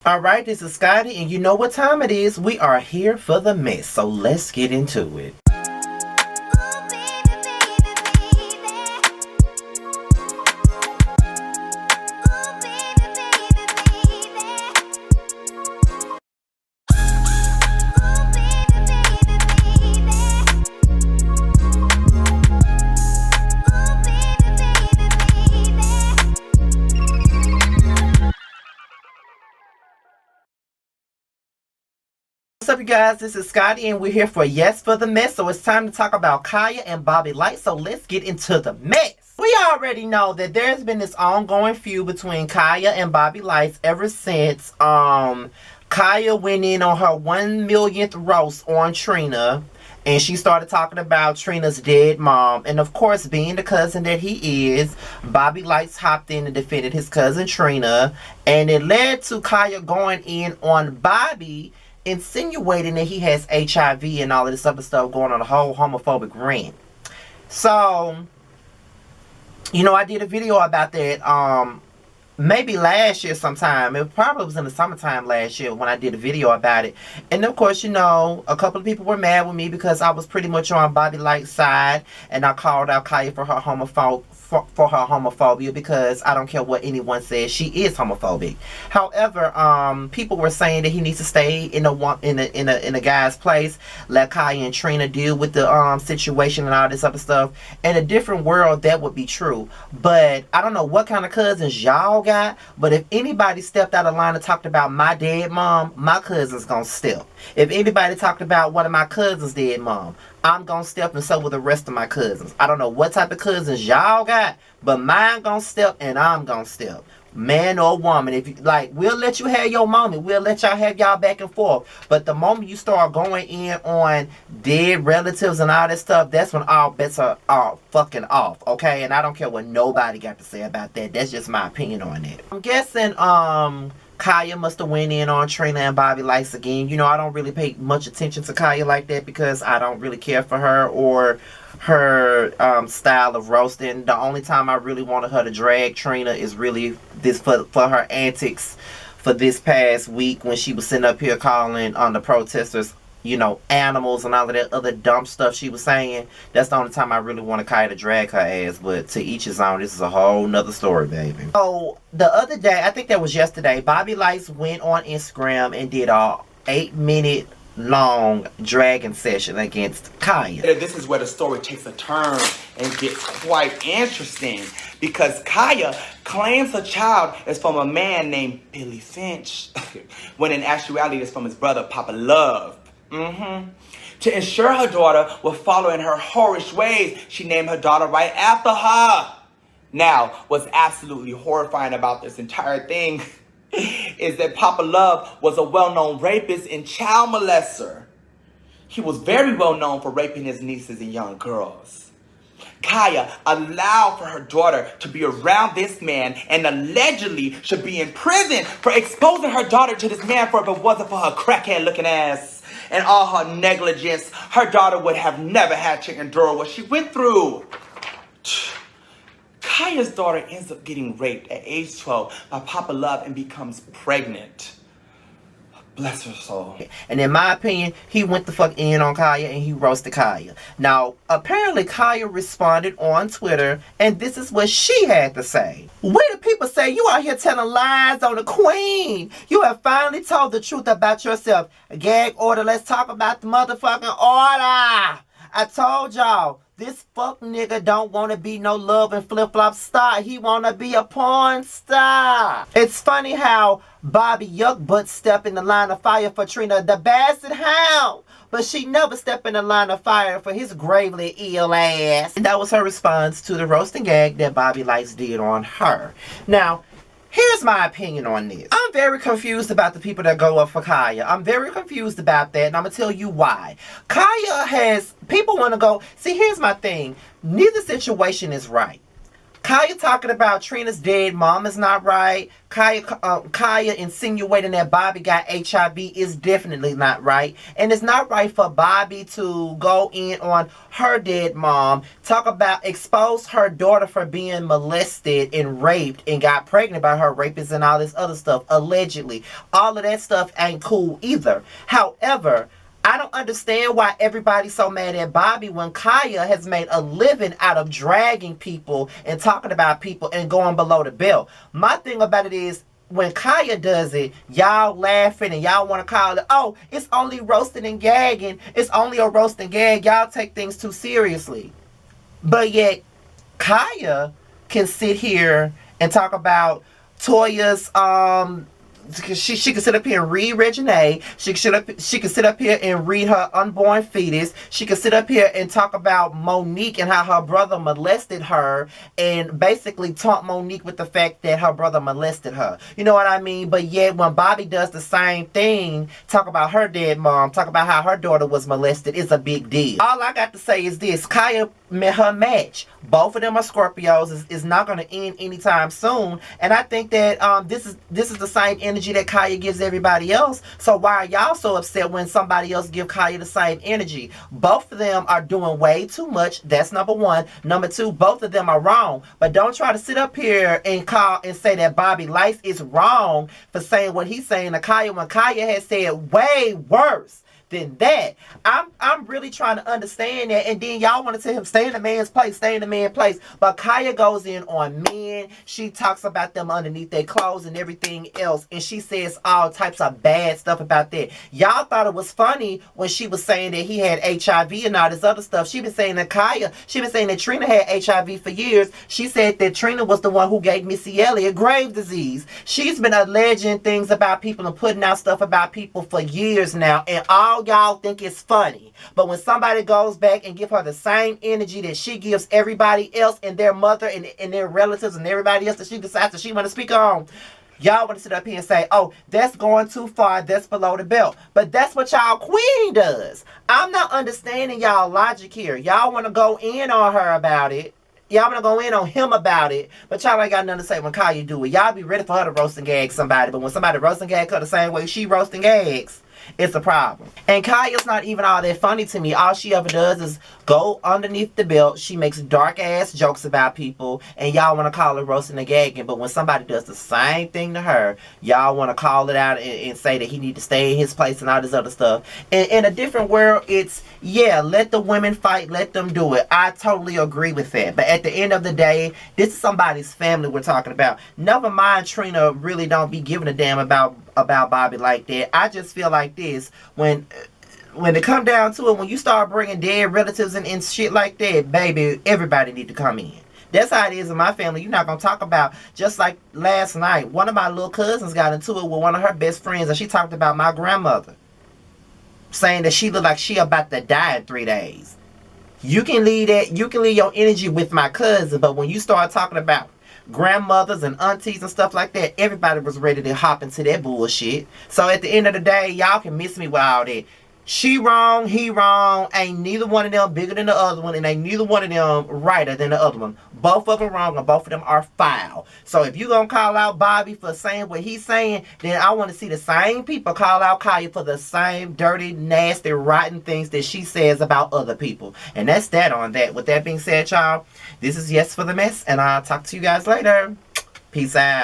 Alright, this is Scotty, and you know what time it is. We are here for the mess, so let's get into it. What's up, you guys? This is Scotty, and we're here for Yes for the Mess. So it's time to talk about Khia and Bobby Lytes. So let's get into the mess. We already know that there's been this ongoing feud between Khia and Bobby Lytes ever since Khia went in on her 1 millionth roast on Trina. And she started talking about Trina's dead mom. And of course, being the cousin that he is, Bobby Lytes hopped in and defended his cousin Trina. And it led to Khia going in on Bobby, insinuating that he has HIV and all of this other stuff, going on a whole homophobic rant. So, you know, I did a video about that maybe last year sometime. It probably was in the summertime last year when I did a video about it. And of course, you know, a couple of people were mad with me because I was pretty much on Bobby Lytes' side, and I called out Khia for her homophobia, because I don't care what anyone says, she is homophobic. However, people were saying that he needs to stay in a guy's place, let Khia and Trina deal with the situation and all this other stuff. In a different world, that would be true. But I don't know what kind of cousins y'all got, but if anybody stepped out of line and talked about my dead mom, my cousin's gonna step. If anybody talked about one of my cousins' dead mom, I'm gonna step, and so will the rest of my cousins. I don't know what type of cousins y'all got, but mine gonna step, and I'm gonna step. Man or woman, if you like, we'll let you have your moment. We'll let y'all have y'all back and forth. But the moment you start going in on dead relatives and all that stuff, that's when all bets are fucking off, okay? And I don't care what nobody got to say about that. That's just my opinion on it. I'm guessing Khia must have went in on Trina and Bobby Lytes again. You know, I don't really pay much attention to Khia like that because I don't really care for her or her style of roasting. The only time I really wanted her to drag Trina is really this for her antics for this past week when she was sitting up here calling on the protesters, you know, animals and all of that other dumb stuff she was saying. That's the only time I really wanted Khia to drag her ass. But to each his own. This is a whole nother story, baby. So the other day, I think that was yesterday, Bobby Lytes went on Instagram and did a 8-minute long dragging session against Khia. This is where the story takes a turn and gets quite interesting, because Khia claims her child is from a man named Billy Finch, when in actuality it's from his brother Papa Love. To ensure her daughter will follow in her whorish ways, she named her daughter right after her. Now, what's absolutely horrifying about this entire thing is that Papa Love was a well-known rapist and child molester. He was very well known for raping his nieces and young girls. Khia allowed for her daughter to be around this man and allegedly should be in prison for exposing her daughter to this man, for if it wasn't for her crackhead looking ass and all her negligence, her daughter would have never had to endure what she went through. Khia's daughter ends up getting raped at age 12 by Papa Love and becomes pregnant. Bless her soul. And in my opinion, he went the fuck in on Khia and he roasted Khia. Now, apparently Khia responded on Twitter, and this is what she had to say. We the people say you out here telling lies on the queen. You have finally told the truth about yourself. Gag order, let's talk about the motherfucking order. I told y'all, this fuck nigga don't want to be no love and flip-flop star. He want to be a porn star. It's funny how Bobby Yuck Butt stepped in the line of fire for Trina the Basset Hound, but she never stepped in the line of fire for his gravely ill ass. And that was her response to the roasting gag that Bobby Lytes did on her. Now, here's my opinion on this. I'm very confused about the people that go up for Khia. I'm very confused about that, and I'm going to tell you why. Khia has, people want to go, see, here's my thing. Neither situation is right. Khia talking about Trina's dead mom is not right. Khia insinuating that Bobby got HIV is definitely not right. And it's not right for Bobby to go in on her dead mom, talk about expose her daughter for being molested and raped and got pregnant by her rapist and all this other stuff, allegedly. All of that stuff ain't cool either. However, I don't understand why everybody's so mad at Bobby when Khia has made a living out of dragging people and talking about people and going below the belt. My thing about it is, when Khia does it, y'all laughing and y'all want to call it, oh, it's only roasting and gagging. It's only a roast and gag. Y'all take things too seriously. But yet, Khia can sit here and talk about Toya's she can sit up here and read Regine. She can sit up here and read her unborn fetus. She can sit up here and talk about Monique and how her brother molested her and basically taunt Monique with the fact that her brother molested her. You know what I mean? But yet when Bobby does the same thing, talk about her dead mom, talk about how her daughter was molested, it's a big deal. All I got to say is this: Khia met her match. Both of them are Scorpios. It's not going to end anytime soon. And I think that this is the same energy that Khia gives everybody else. So why are y'all so upset when somebody else give Khia the same energy? Both of them are doing way too much. That's number one. Number two, both of them are wrong. But don't try to sit up here and call and say that Bobby Lytes is wrong for saying what he's saying to Khia when Khia has said way worse than that. I'm really trying to understand that, and then y'all want to tell him stay in the man's place, stay in the man's place. But Khia goes in on men. She talks about them underneath their clothes and everything else, and she says all types of bad stuff about that. Y'all thought it was funny when she was saying that he had HIV and all this other stuff. She been saying that Trina had HIV for years. She said that Trina was the one who gave Missy Elliott grave disease. She's been alleging things about people and putting out stuff about people for years now, and all y'all think it's funny. But when somebody goes back and give her the same energy that she gives everybody else and their mother and their relatives and everybody else that she decides that she want to speak on, y'all want to sit up here and say, oh, that's going too far, that's below the belt. But that's what y'all queen does. I'm not understanding y'all logic here. Y'all want to go in on her about it. Y'all want to go in on him about it, but y'all ain't got nothing to say when Khia do it. Y'all be ready for her to roast and gag somebody, but when somebody roast and gag her the same way she roast and gags, it's a problem. And Khia's not even all that funny to me. All she ever does is go underneath the belt. She makes dark ass jokes about people, and y'all want to call her roasting and gagging. But when somebody does the same thing to her, y'all want to call it out and say that he need to stay in his place and all this other stuff. And in a different world, it's, yeah, let the women fight, let them do it. I totally agree with that. But at the end of the day, this is somebody's family we're talking about. Never mind Trina really don't be giving a damn about Bobby like that. I just feel like this, when it come down to it, when you start bringing dead relatives and shit like that, baby, everybody need to come in. That's how it is in my family. You're not going to talk about, just like last night, one of my little cousins got into it with one of her best friends, and she talked about my grandmother, saying that she looked like she about to die in 3 days. You can leave your energy with my cousin, but when you start talking about grandmothers and aunties and stuff like that, everybody was ready to hop into that bullshit. So at the end of the day, y'all can miss me with all that. She wrong, he wrong. Ain't neither one of them bigger than the other one, and ain't neither one of them righter than the other one. Both of them wrong, and both of them are foul. So if you gonna call out Bobby for saying what he's saying, then I want to see the same people call out Khia for the same dirty, nasty, rotten things that she says about other people. And that's that on that. With that being said, y'all, this is Yes for the Mess, and I'll talk to you guys later. Peace out.